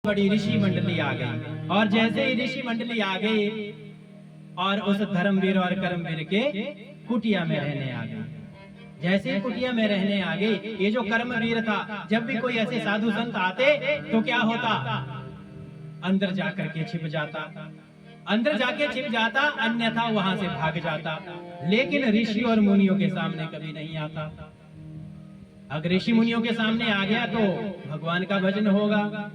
बड़ी ऋषि मंडली आ गई। और जैसे ही ऋषि मंडली आ गई और उस धर्मवीर और कर्मवीर के कुटिया में रहने आ गई। जैसे ही कुटिया में रहने आ गई, ये जो कर्मवीर था, जब भी कोई ऐसे साधु संत आते तो क्या होता, अंदर जाकर के छिप जाता, अंदर जाके छिप जाता, अन्यथा वहां से भाग जाता। लेकिन ऋषि और मुनियों के सामने कभी नहीं आता। अगर ऋषि मुनियों के सामने आ गया तो भगवान का भजन होगा।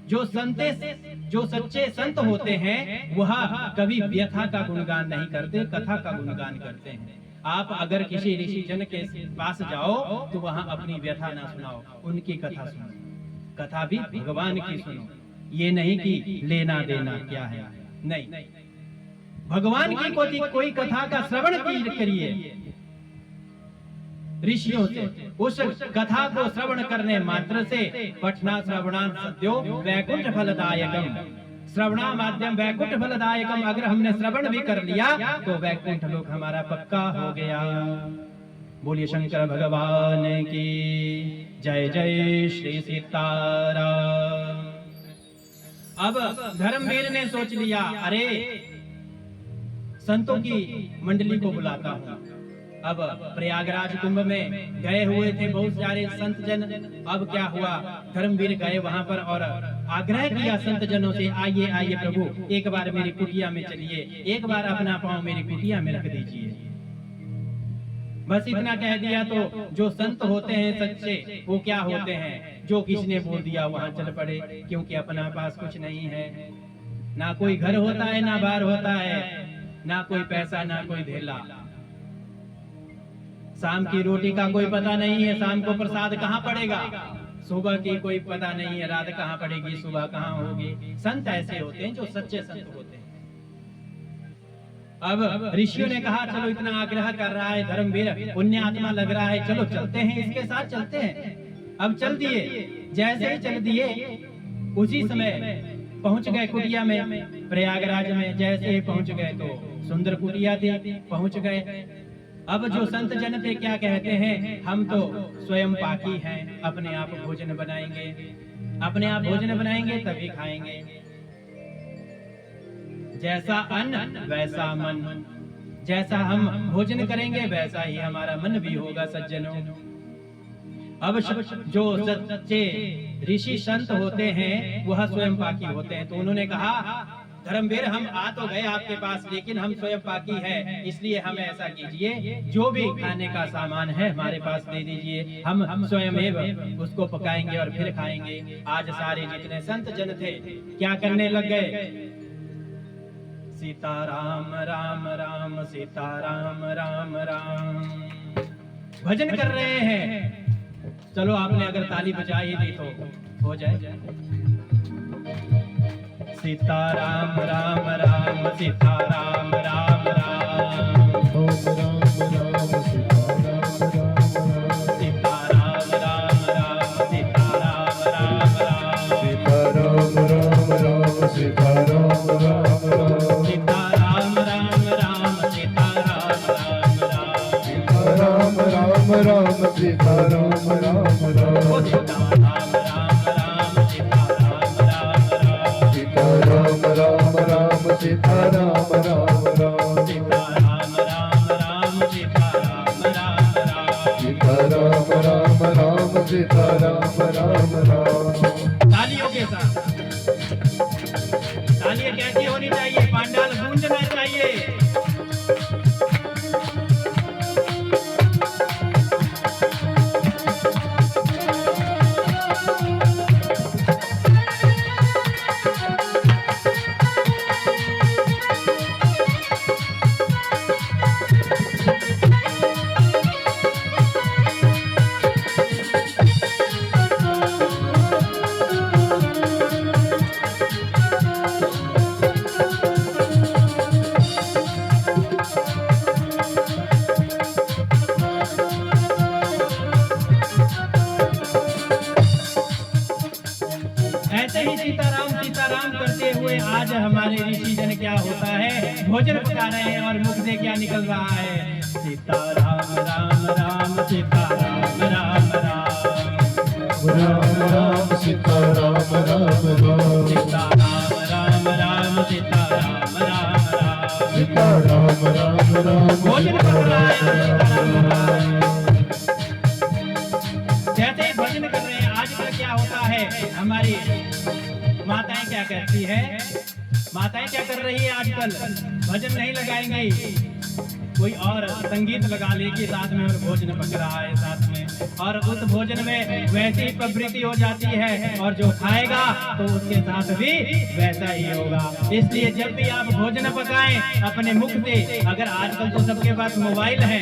जो सच्चे संत होते हैं वह कभी व्यथा का गुणगान नहीं करते, कथा का गुणगान करते हैं। आप अगर किसी ऋषि जन के पास जाओ तो वहां अपनी व्यथा ना सुनाओ, उनकी कथा सुनो, कथा भी भगवान की सुनो। ये नहीं कि लेना देना क्या है, नहीं, भगवान की कोई कथा का श्रवण करिए ऋषियों से। उस कथा को श्रवण करने मात्र से पठना श्रवणान सद्यो वैकुंठ फलदायकम, श्रवणा माध्यम वैकुंठ फलदायकम, अगर हमने श्रवण भी कर लिया तो वैकुंठ लोक हमारा पक्का हो गया। बोलिए शंकर भगवान की जय। जय श्री सीताराम। अब धर्मवीर ने सोच लिया, अरे संतों की मंडली को बुलाता हूं। अब प्रयागराज कुंभ में गए हुए थे बहुत सारे संत जन। अब क्या हुआ, धर्मवीर गए वहां पर और आग्रह किया संत जनों से, आइए आइए प्रभु, एक बार मेरी कुटिया में चलिए, एक बार अपना पांव मेरी कुटिया में रख दीजिए। बस इतना कह दिया तो जो संत होते हैं सच्चे, वो क्या होते हैं, जो किसने बोल दिया वहां चल पड़े, क्योंकि अपना पास कुछ नहीं है, ना कोई घर होता है, ना बार होता है, ना कोई पैसा, ना कोई धेला। शाम की रोटी का कोई पता नहीं है, शाम को प्रसाद कहाँ पड़ेगा, सुबह की कोई पता नहीं है, रात कहाँ पड़ेगी, सुबह कहाँ होगी। संत ऐसे होते हैं जो सच्चे संत होते हैं। अब ऋषियों ने कहा चलो, इतना आग्रह कर रहा है धर्मवीर, पुण्य आत्मा लग रहा है, चलो चलते हैं, इसके साथ चलते हैं। अब चल दिए। जैसे ही चल दिए उसी समय पहुंच गए कुटिया में, प्रयागराज में। जैसे ही पहुंच गए तो सुंदर कुटिया थी, पहुंच गए। अब जो संत जन थे क्या कहते हैं, हम तो स्वयं पाकी हैं, अपने आप भोजन बनाएंगे, अपने आप भोजन बनाएंगे तभी खाएंगे। जैसा अन्न वैसा मन, जैसा हम भोजन करेंगे वैसा ही हमारा मन भी होगा सज्जनों। अब जो सच्चे ऋषि संत होते हैं वह स्वयं पाकी होते हैं। तो उन्होंने कहा धर्मवीर, हम आ तो गए आपके पास, लेकिन हम स्वयं पाकी है, इसलिए हम ऐसा कीजिए, जो भी खाने का सामान है हमारे पास दे दीजिए, हम स्वयं उसको पकाएंगे और फिर खाएंगे। आज सारे जितने संत जन थे क्या करने लग गए, सीताराम राम राम सीताराम राम राम भजन कर रहे हैं। चलो आपने अगर ताली बजाई दी तो हो जाए। सीताराम राम राम सीताराम राम राम सीताराम राम राम सीताराम राम राम सीताराम राम राम सीताराम राम राम सीताराम राम राम सीताराम राम राम सीताराम राम राम सीताराम राम राम सीताराम राम राम सीताराम राम राम सीताराम राम राम सीताराम राम राम सीताराम राम राम सीताराम राम राम सीताराम राम राम सीताराम राम राम। तालियों के साथ, तालियां कैसी होनी चाहिए, पांडाल गूंजना चाहिए। आज हमारे ऋषि जन क्या होता है, भोजन पका रहे हैं और मुख से क्या निकल रहा है, सीताराम राम राम सीताराम राम राम राम राम सीताराम राम राम सीता राम राम राम सीता राम राम राम सीता राम राम राम भोजन कर रहा है सीता राम राम। जैसे ही भोजन कर रहे हैं, आजकल क्या होता है, हमारी माताएं क्या कहती है, माताएं क्या कर रही है आजकल, भजन नहीं लगाएंगे, कोई और संगीत लगा लेके साथ में और भोजन पक रहा है साथ में, और उस भोजन में वैसी ही प्रवृत्ति हो जाती है, और जो खाएगा तो उसके साथ भी वैसा ही होगा। इसलिए जब भी आप भोजन पकाएं अपने मुख से, अगर आजकल तो सबके पास मोबाइल है,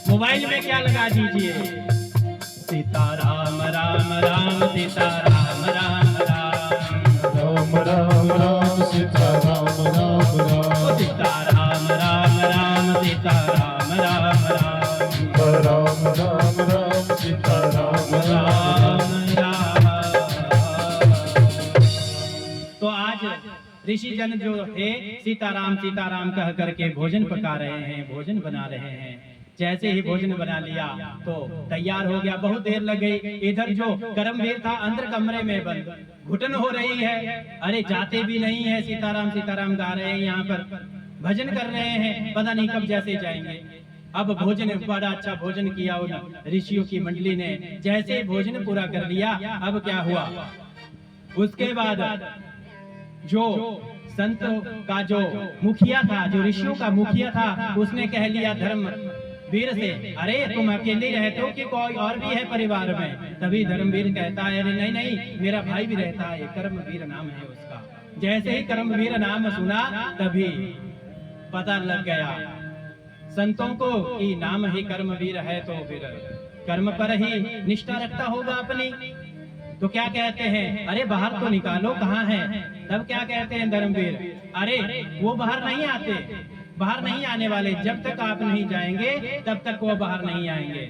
मोबाइल में क्या लगा दीजिए, सीता राम राम राम सीता राम राम राम राम राम राम सीता राम राम राम सीता राम राम राम सीता राम राम राम राम राम राम सीता राम राम राम राम। तो आज ऋषि जन जो थे सीताराम सीताराम कह करके भोजन पका रहे हैं, भोजन बना रहे हैं। जैसे ही भोजन बना लिया तो तैयार हो गया, बहुत देर लग गई। इधर जो कर्मवीर था अंदर कमरे में बंद, घुटन हो रही है, अरे जाते भी नहीं है, सीताराम सीताराम गा रहे हैं, यहाँ पर भजन कर रहे हैं, पता नहीं कब जैसे जाएंगे। अब भोजन, बड़ा अच्छा भोजन किया उन ऋषियों की मंडली ने। जैसे ही भोजन पूरा कर लिया, अब क्या हुआ, उसके बाद जो संत का जो मुखिया था, जो ऋषियों का मुखिया था, उसने कह लिया धर्म वीर से, अरे तुम अकेले रहते हो कि कोई और भी है परिवार में? तभी धर्मवीर कहता है, अरे नहीं नहीं, मेरा भाई भी रहता है, कर्मवीर नाम है उसका। जैसे ही कर्मवीर नाम सुना तभी पता लग गया संतों को कि नाम ही कर्मवीर है, तो फिर कर्म पर ही निष्ठा रखता होगा अपनी। तो क्या कहते हैं, अरे बाहर तो निकालो, कहाँ है? तब क्या कहते हैं धर्मवीर, अरे वो बाहर नहीं आते, बाहर नहीं आने वाले, जब तक आप नहीं जाएंगे तब तक वो बाहर नहीं आएंगे।